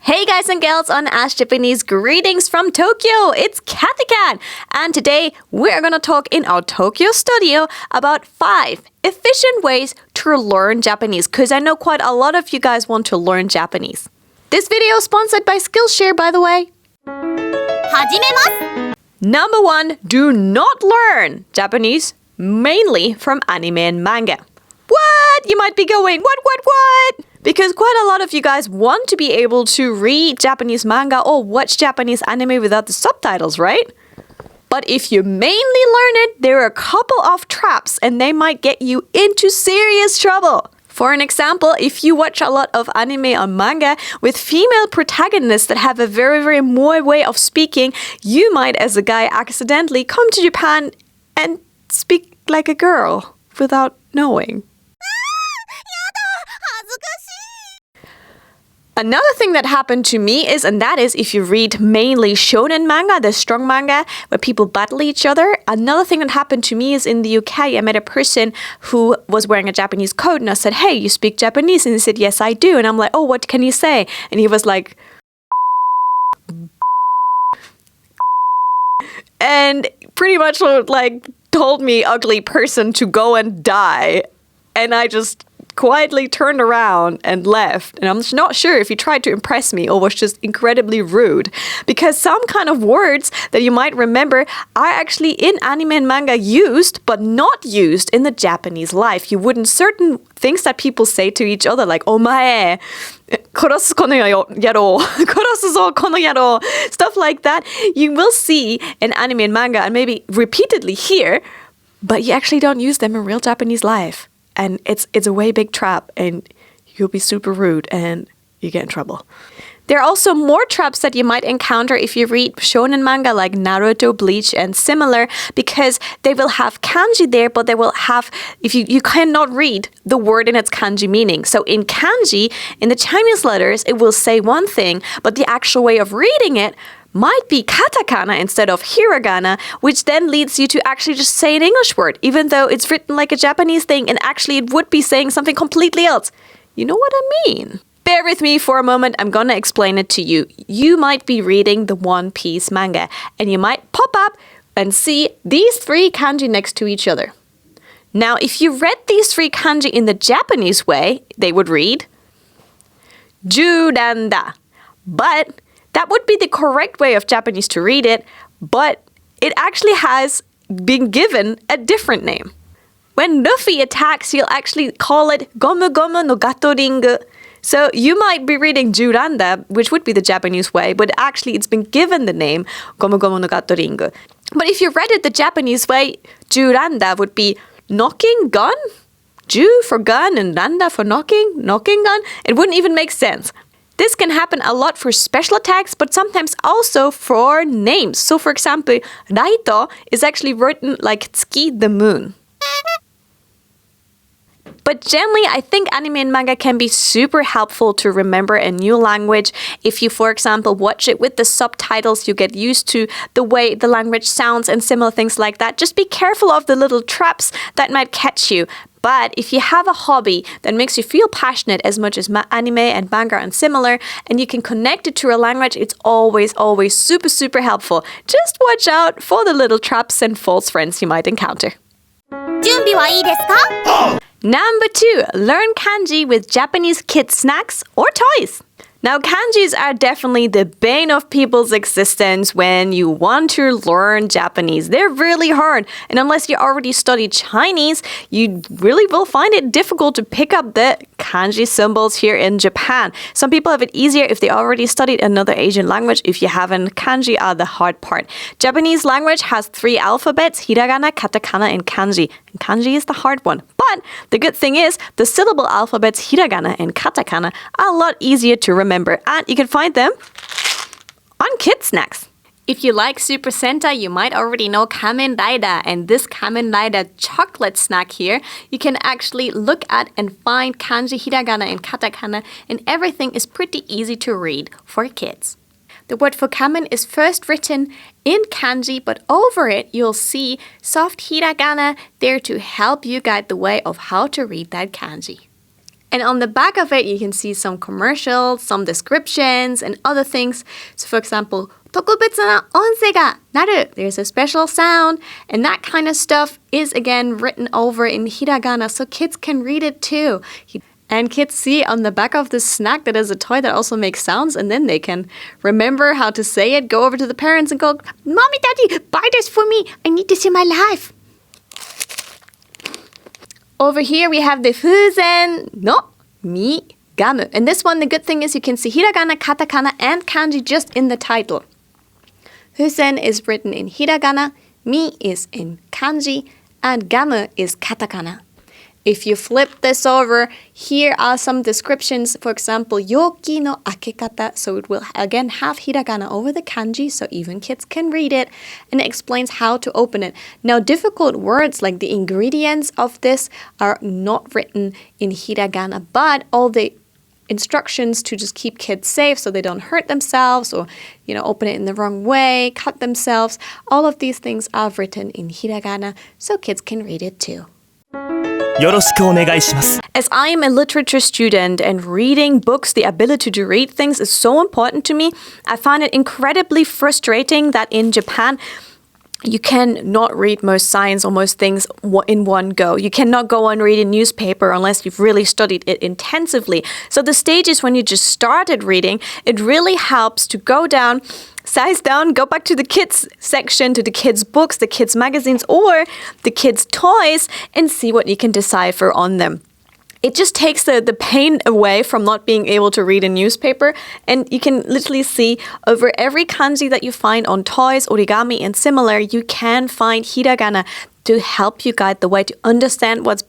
Hey guys and girls on Ask Japanese, greetings from Tokyo. It's Cathy Cat, and today we're gonna talk in our Tokyo studio about 5 efficient ways to learn Japanese, because I know quite a lot of you guys want to learn Japanese. This video is sponsored by Skillshare, by the way. 始めます。 Number 1, do not learn Japanese mainly from anime and manga. What? You might be going, what? Because quite a lot of you guys want to be able to read Japanese manga or watch Japanese anime without the subtitles, right? But if you mainly learn it, there are a couple of traps and they might get you into serious trouble. For an example, if you watch a lot of anime or manga with female protagonists that have a very moe way of speaking, you might, as a guy, accidentally come to Japan and speak like a girl without knowing. Another thing that happened to me is, and that is if you read mainly shonen manga, the strong manga, where people battle each other. Another thing that happened to me is in the UK, I met a person who was wearing a Japanese coat and I said, hey, you speak Japanese? And he said, yes, I do. And I'm like, oh, what can you say? And he was like, and pretty much like told me, ugly person, to go and die. And I just quietly turned around and left. And I'm not sure if he tried to impress me or was just incredibly rude. Because some kind of words that you might remember are actually in anime and manga used, but not used in the Japanese life. You wouldn't. Certain things that people say to each other, like, omae, korosu kono yaro, korosu zo kono yaro, stuff like that, you will see in anime and manga and maybe repeatedly here, but you actually don't use them in real Japanese life. And it's a way big trap, and you'll be super rude and you get in trouble. There are also more traps that you might encounter if you read shonen manga like Naruto, Bleach, and similar, because they will have kanji there, but they will have, if you cannot read the word in its kanji meaning. So in kanji, in the Chinese letters, it will say one thing, but the actual way of reading it might be katakana instead of hiragana, which then leads you to actually just say an English word, even though it's written like a Japanese thing and actually it would be saying something completely else. You know what I mean? Bear with me for a moment, I'm gonna explain it to you. You might be reading the One Piece manga and you might pop up and see these 3 kanji next to each other. Now, if you read these 3 kanji in the Japanese way, they would read Juranda. But that would be the correct way of Japanese to read it, but it actually has been given a different name. When Luffy attacks, he'll actually call it Gomu Gomu no Gatoringu. So you might be reading Juranda, which would be the Japanese way, but actually it's been given the name Gomu Gomu no Gatoringu. But if you read it the Japanese way, Juranda would be knocking gun? Ju for gun and randa for knocking gun? It wouldn't even make sense. This can happen a lot for special attacks, but sometimes also for names. So for example, Raito is actually written like Tsuki, the moon. But generally, I think anime and manga can be super helpful to remember a new language. If you, for example, watch it with the subtitles, you get used to the way the language sounds and similar things like that. Just be careful of the little traps that might catch you. But if you have a hobby that makes you feel passionate as much as anime and manga and similar, and you can connect it to a language, it's always super helpful. Just watch out for the little traps and false friends you might encounter. 準備はいいですか? Number 2, learn kanji with Japanese kid snacks or toys. Now, kanjis are definitely the bane of people's existence when you want to learn Japanese. They're really hard, and unless you already studied Chinese, you really will find it difficult to pick up the kanji symbols here in Japan. Some people have it easier if they already studied another Asian language. If you haven't, kanji are the hard part. Japanese language has 3 alphabets, hiragana, katakana, and kanji. And kanji is the hard one. But the good thing is, the syllable alphabets, hiragana and katakana, are a lot easier to remember. And you can find them on kid snacks. If you like Super Sentai, you might already know Kamen Rider, and this Kamen Rider chocolate snack here, you can actually look at and find kanji, hiragana, and katakana, and everything is pretty easy to read for kids. The word for kamen is first written in kanji, but over it you'll see soft hiragana there to help you guide the way of how to read that kanji. And on the back of it, you can see some commercials, some descriptions, and other things. So for example, 特別な音声が鳴る. There's a special sound. And that kind of stuff is again written over in hiragana so kids can read it too. And kids see on the back of this snack that is a toy that also makes sounds, and then they can remember how to say it, go over to the parents and go, Mommy, Daddy, buy this for me. I need this in my life. Over here we have the fuzen no mi gamu. And this one, the good thing is you can see hiragana, katakana, and kanji just in the title. Fuzen is written in hiragana, mi is in kanji, and gamu is katakana. If you flip this over, here are some descriptions. For example, yoki no akekata. So it will again have hiragana over the kanji, so even kids can read it. And it explains how to open it. Now, difficult words like the ingredients of this are not written in hiragana, but all the instructions to just keep kids safe so they don't hurt themselves or, open it in the wrong way, cut themselves. All of these things are written in hiragana, so kids can read it too. よろしくお願いします。 As I am a literature student and reading books, the ability to read things is so important to me. I find it incredibly frustrating that in Japan, you cannot read most science or most things in one go. You cannot go and read a newspaper unless you've really studied it intensively. So the stages when you just started reading, it really helps to go down, size down, go back to the kids section, to the kids' books, the kids' magazines, or the kids' toys, and see what you can decipher on them. It just takes the pain away from not being able to read a newspaper, and you can literally see over every kanji that you find on toys, origami, and similar, you can find hiragana to help you guide the way to understand what's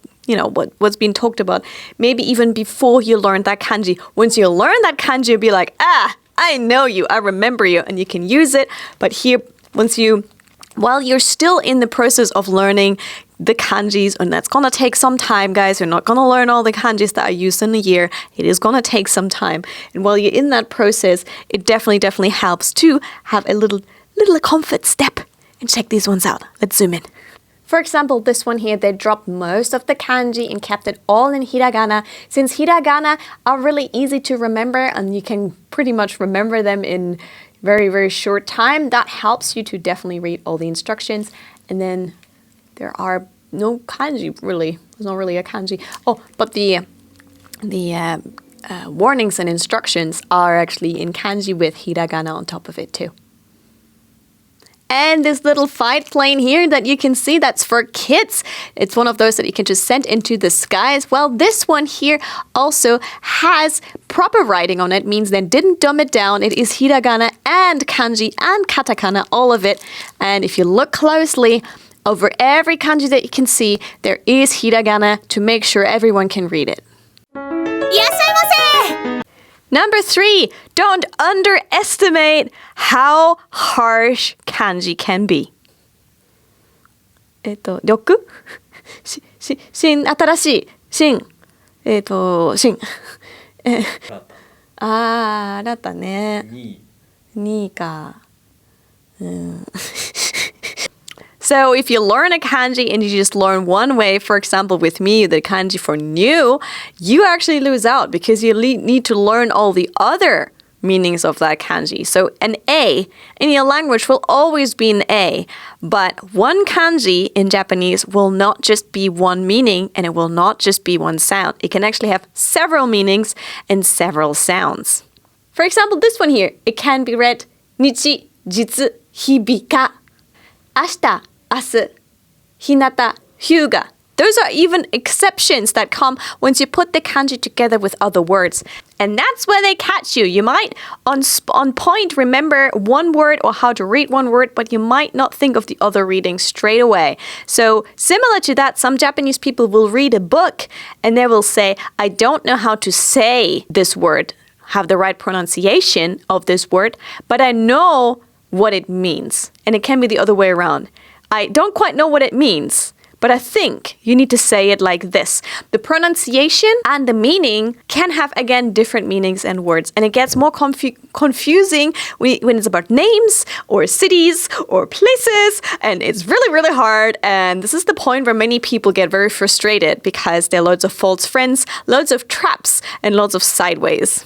being talked about. Maybe even before you learn that kanji. Once you learn that kanji, you'll be like, I know you, I remember you, and you can use it. But here, while you're still in the process of learning the kanjis, and that's gonna take some time, guys. You're not gonna learn all the kanjis that are used in a year. It is gonna take some time. And while you're in that process, it definitely helps to have a little comfort step and check these ones out. Let's zoom in. For example, this one here, they dropped most of the kanji and kept it all in hiragana. Since hiragana are really easy to remember and you can pretty much remember them in very, very short time, that helps you to definitely read all the instructions. And then there are no kanji really. There's not really a kanji. Oh, but the warnings and instructions are actually in kanji with hiragana on top of it too. And this little fight plane here that you can see, that's for kids. It's one of those that you can just send into the skies. Well, this one here also has proper writing on it, means they didn't dumb it down. It is hiragana and kanji and katakana, all of it. And if you look closely, over every kanji that you can see, there is hiragana to make sure everyone can read it. いらっしゃいませ Number 3, don't underestimate how harsh kanji can be. 緑新新しい新新新たね2かSo if you learn a kanji and you just learn one way, for example, with me, the kanji for new, you actually lose out because you need to learn all the other meanings of that kanji. So an A in your language will always be an A, but one kanji in Japanese will not just be one meaning and it will not just be one sound. It can actually have several meanings and several sounds. For example, this one here, it can be read nichi, jitsu, hibika, ashita, asu, hinata, hyuga. Those are even exceptions that come once you put the kanji together with other words. And that's where they catch you. You might on point remember one word or how to read one word, but you might not think of the other reading straight away. So similar to that, some Japanese people will read a book and they will say, I don't know how to say this word, have the right pronunciation of this word, but I know what it means. And it can be the other way around. I don't quite know what it means, but but I think you need to say it like this. The pronunciation and the meaning can have, again, different meanings and words. And it gets more confusing when it's about names or cities or places. And it's really, really hard. And this is the point where many people get very frustrated because there are loads of false friends, loads of traps, and loads of sideways.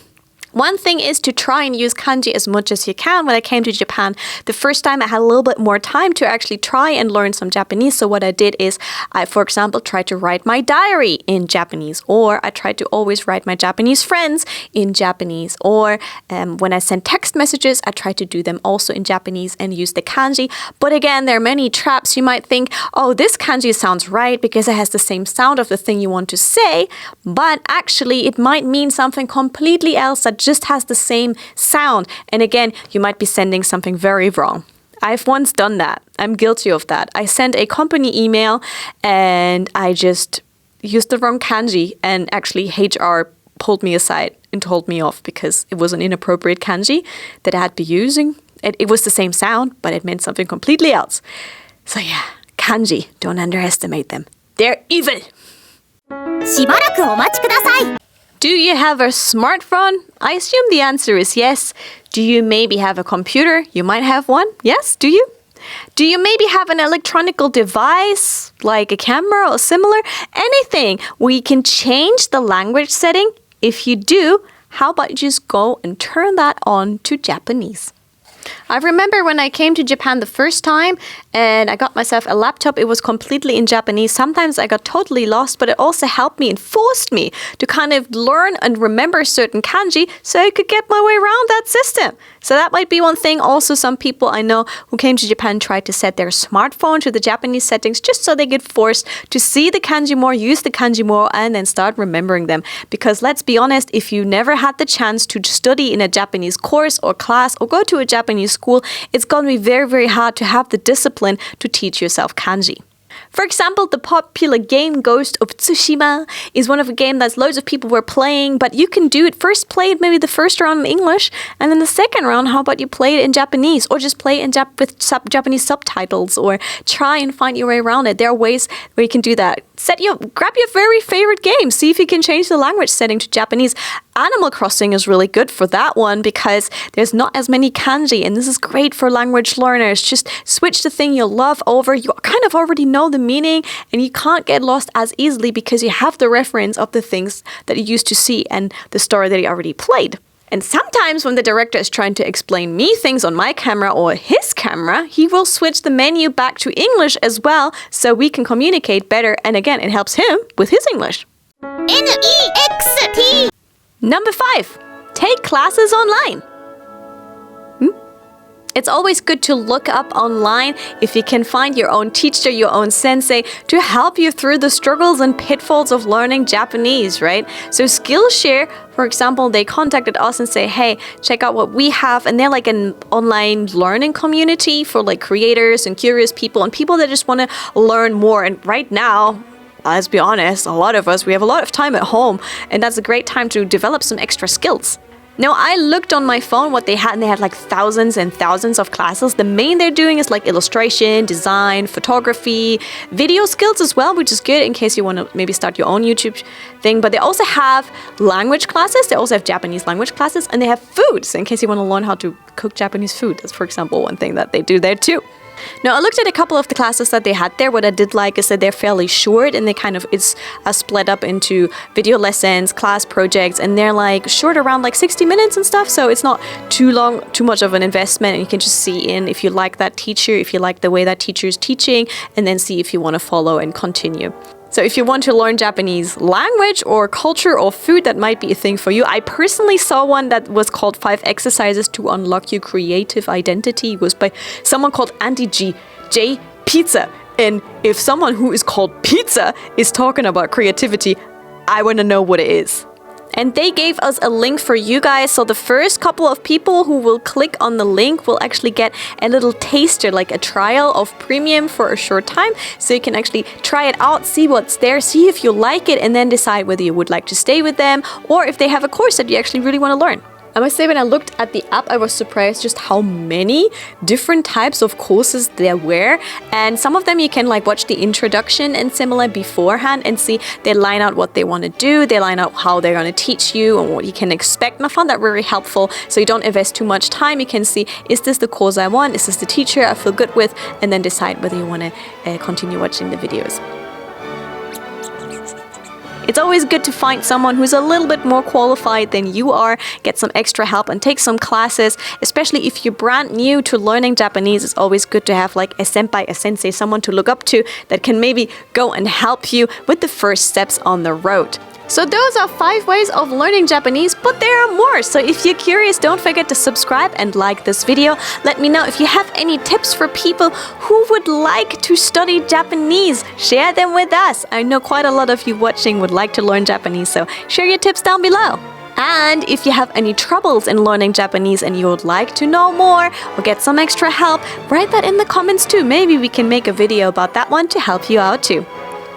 One thing is to try and use kanji as much as you can. When I came to Japan, the first time I had a little bit more time to actually try and learn some Japanese. So what I did is I, for example, tried to write my diary in Japanese, or I tried to always write my Japanese friends in Japanese, or when I sent text messages, I tried to do them also in Japanese and use the kanji. But again, there are many traps. You might think, oh, this kanji sounds right because it has the same sound of the thing you want to say, but actually it might mean something completely else that just has the same sound. And again, you might be sending something very wrong. I've once done that. I'm guilty of that. I sent a company email and I just used the wrong kanji, and actually HR pulled me aside and told me off because it was an inappropriate kanji that I had been using. It was the same sound, but it meant something completely else. So yeah, kanji, don't underestimate them. They're evil. しばらくお待ちください。 Do you have a smartphone? I assume the answer is yes. Do you maybe have a computer? You might have one. Yes, do you? Do you maybe have an electronic device like a camera or similar? Anything. We can change the language setting. If you do, how about you just go and turn that on to Japanese? I remember when I came to Japan the first time and I got myself a laptop, it was completely in Japanese. Sometimes I got totally lost, but it also helped me and forced me to kind of learn and remember certain kanji so I could get my way around that system. So that might be one thing. Also, some people I know who came to Japan tried to set their smartphone to the Japanese settings just so they get forced to see the kanji more, use the kanji more, and then start remembering them. Because let's be honest, if you never had the chance to study in a Japanese course or class or go to a Japanese school, it's going to be very, very hard to have the discipline to teach yourself kanji. For example, the popular game Ghost of Tsushima is one of a game that loads of people were playing, but you can do it first, play it maybe the first round in English, and then the second round, how about you play it in Japanese, or just play it in with Japanese subtitles, or try and find your way around it. There are ways where you can do that. Grab your very favorite game, see if you can change the language setting to Japanese. Animal Crossing is really good for that one because there's not as many kanji, and this is great for language learners. Just switch the thing you love over. You kind of already know the meaning, and you can't get lost as easily because you have the reference of the things that you used to see and the story that you already played. And sometimes when the director is trying to explain me things on my camera or his camera, he will switch the menu back to English as well so we can communicate better. And again, it helps him with his English. NEXT Number 5, take classes online. It's always good to look up online if you can find your own teacher, your own sensei to help you through the struggles and pitfalls of learning Japanese, right? So Skillshare, for example, they contacted us and say, hey, check out what we have. And they're like an online learning community for like creators and curious people and people that just want to learn more. And right now, let's be honest, a lot of us, we have a lot of time at home, and that's a great time to develop some extra skills. Now, I looked on my phone what they had, and they had like thousands and thousands of classes. The main they're doing is like illustration, design, photography, video skills as well, which is good in case you want to maybe start your own YouTube thing. But they also have language classes. They also have Japanese language classes, and they have food. So in case you want to learn how to cook Japanese food, that's, for example, one thing that they do there too. Now, I looked at a couple of the classes that they had there. What I did like is that they're fairly short, and they kind of, it's split up into video lessons, class projects, and they're like short, around like 60 minutes and stuff. So it's not too long, too much of an investment, and you can just see in if you like that teacher, if you like the way that teacher is teaching, and then see if you want to follow and continue. So if you want to learn Japanese language or culture or food, that might be a thing for you. I personally saw one that was called 5 Exercises to Unlock Your Creative Identity. It was by someone called Andy J. Pizza. And if someone who is called Pizza is talking about creativity, I want to know what it is. And they gave us a link for you guys. So the first couple of people who will click on the link will actually get a little taster, like a trial of premium for a short time. So you can actually try it out, see what's there, see if you like it, and then decide whether you would like to stay with them or if they have a course that you actually really want to learn. I must say, when I looked at the app, I was surprised just how many different types of courses there were. And some of them you can like watch the introduction and similar beforehand and see they line out what they want to do. They line out how they're going to teach you and what you can expect. And I found that very helpful. So you don't invest too much time. You can see, is this the course I want? Is this the teacher I feel good with? And then decide whether you want to continue watching the videos. It's always good to find someone who's a little bit more qualified than you are, get some extra help and take some classes, especially if you're brand new to learning Japanese. It's always good to have like a senpai, a sensei, someone to look up to that can maybe go and help you with the first steps on the road. So those are 5 ways of learning Japanese, but there are more. So if you're curious, don't forget to subscribe and like this video. Let me know if you have any tips for people who would like to study Japanese. Share them with us. I know quite a lot of you watching would like to learn Japanese, so share your tips down below. And if you have any troubles in learning Japanese and you would like to know more or get some extra help, write that in the comments too. Maybe we can make a video about that one to help you out too.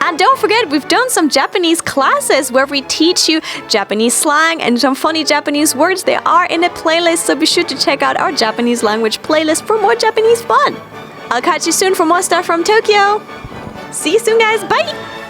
And don't forget, we've done some Japanese classes where we teach you Japanese slang and some funny Japanese words. They are in a playlist, so be sure to check out our Japanese language playlist for more Japanese fun. I'll catch you soon for more stuff from Tokyo. See you soon, guys. Bye!